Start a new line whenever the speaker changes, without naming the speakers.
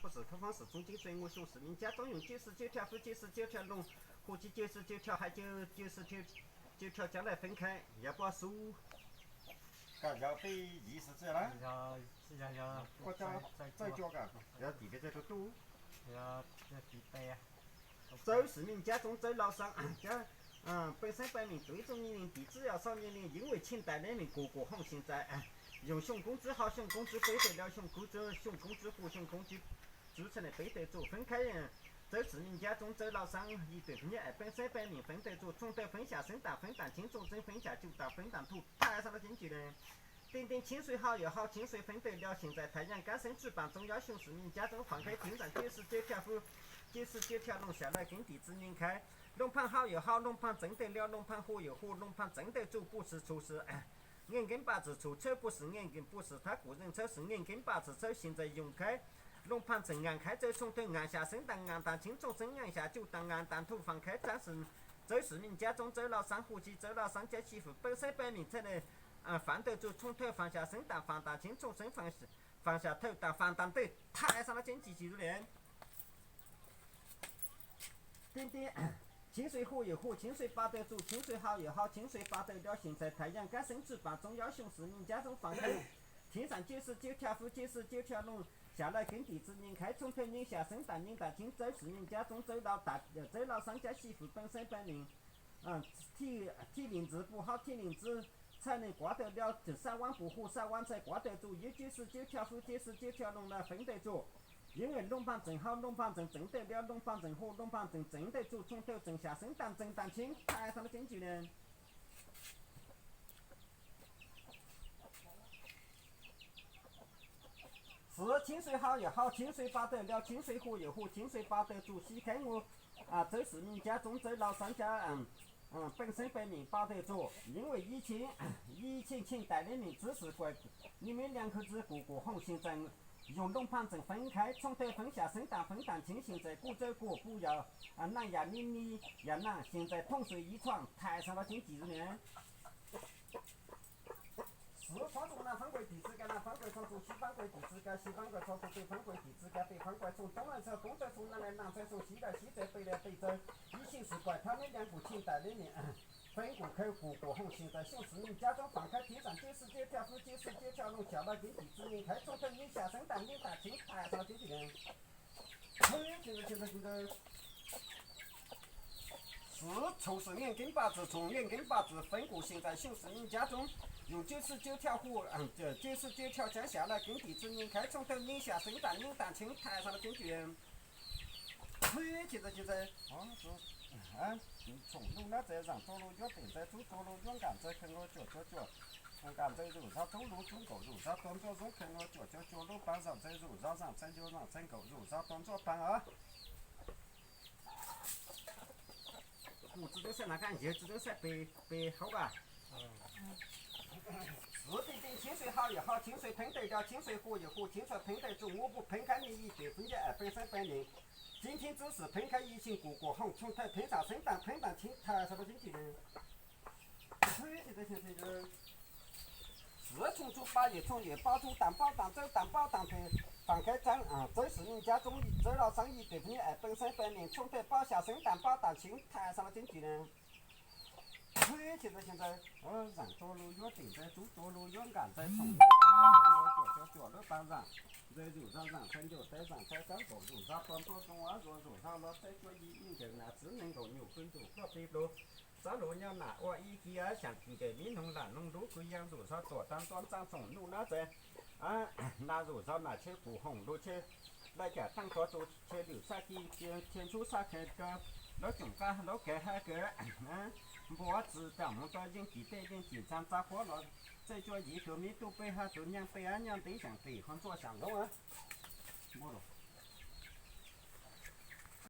不是土方是中金水我熊市民家中用99条夫99条龙，合计99条还99条将来分开，要不要数？
搿要对20几了？
要
国家再交个，要地个这个多。
要地带呀。
周市民家中周老商家。本身摆明对中年龄地只要少年龄，因为清代人民个个红现在用熊公之好，熊公之背得了，熊公之虎，熊公之铸成的背得住，分开人。周市民家中周老商一对分爱本身摆明分得住，从头分下生蛋分蛋清，从真分下酒到分蛋土，台上的经济人。点清水好又好，清水分得了。现在太阳刚升值办中央熊市民家中放开天上99条虎，99条龙下来跟地子拧开。龙盘好又好，龙盘挣得了，龙盘活又活，龙盘挣得住，不是出事。眼根八字出丑，不是眼根，不是他个人丑，是眼根八字丑。现在用开龙盘正按开走，从头按下生蛋，按蛋青，从身按下酒蛋，按蛋土放开展示。周市民家中周老商伙计，周老商家媳妇，本身摆明才能放得住，从头放下生蛋，放蛋青，从身放下头到放蛋斗，台上的经济技术链。点。清水活又活，清水把得住，清水好又好，清水把得了。现在太阳刚升值办中央熊市民家中放开天上99条虎，99条龙下来跟地子拧开，从头拧下生蛋拧蛋清。周市民家中周老商家媳妇本身摆明体灵质不好，体灵质才能挂得了，就3碗不虎，3碗才挂得住。有99条虎，99条龙来分得着。因为龙盘正好，龙盘正挣得了，龙盘正火，龙盘正挣得住，从头挣下生蛋，挣蛋清，台上的经纪人。是清水好又好，清水把得了，清水活又活，清水把得住。洗开我周市民家中周老商家本身摆明把得着，因为以前清代人民只是怪你们两口子个个红，现在。用龙盘正分开，从头分下生蛋分蛋清。现在鼓走鼓，不要南压你要南。现在同睡一床，台上的经济人。四方从南方归地支干，南方归从西方归地支干，西方归从北方归地支干，北方归从东来走，东走从南来，南走从西来，西走北来，北走。以前是怪他们两个清代里面分过口个个红。现在熊市民家中放开天上99条虎，99条龙下来跟地子拧开，从头拧下生蛋拧蛋清，台上经纪人。现在是从是眼根八字，从眼根八字分过。现在熊市民家中用99条虎，99条将下来跟地子拧开，从头拧下生蛋拧蛋清，台上的经纪人。现在从路那在让走路远定在走走路远干在看我脚，从干在路上走路走够路上端着肉看我脚路板上在路上在就让真够路上端着板啊。胡子都是那个叶子都是白好吧？是点清水好又好，清水喷得了，清水活又活，清水喷得住。我不喷开你一对分的本身摆明。今天只是喷开疫情个个红，从头喷上生蛋，喷蛋清，台上的经纪人。现在是从猪把叶，从叶把猪蛋，把蛋走蛋，把蛋头放开张周市民家中周老商一对分的本身摆明，从头把下生蛋，把蛋清，台上的经纪人。现在让多路远定在住，多路远干在从脚路板上。在路上让成就在上在干过路上端着中啊路上了在脚一应该那只能够牛跟路个背路，咱路要拿我一起像这个民农南农路这样路上做当端长从路那在那路上那些不红路去那家当多做去留下去天出啥去个老中间老给那个我知道我到经济对经济上杂货了。这叫一个米都背下都娘背娘对象对，很做相公啊，没了。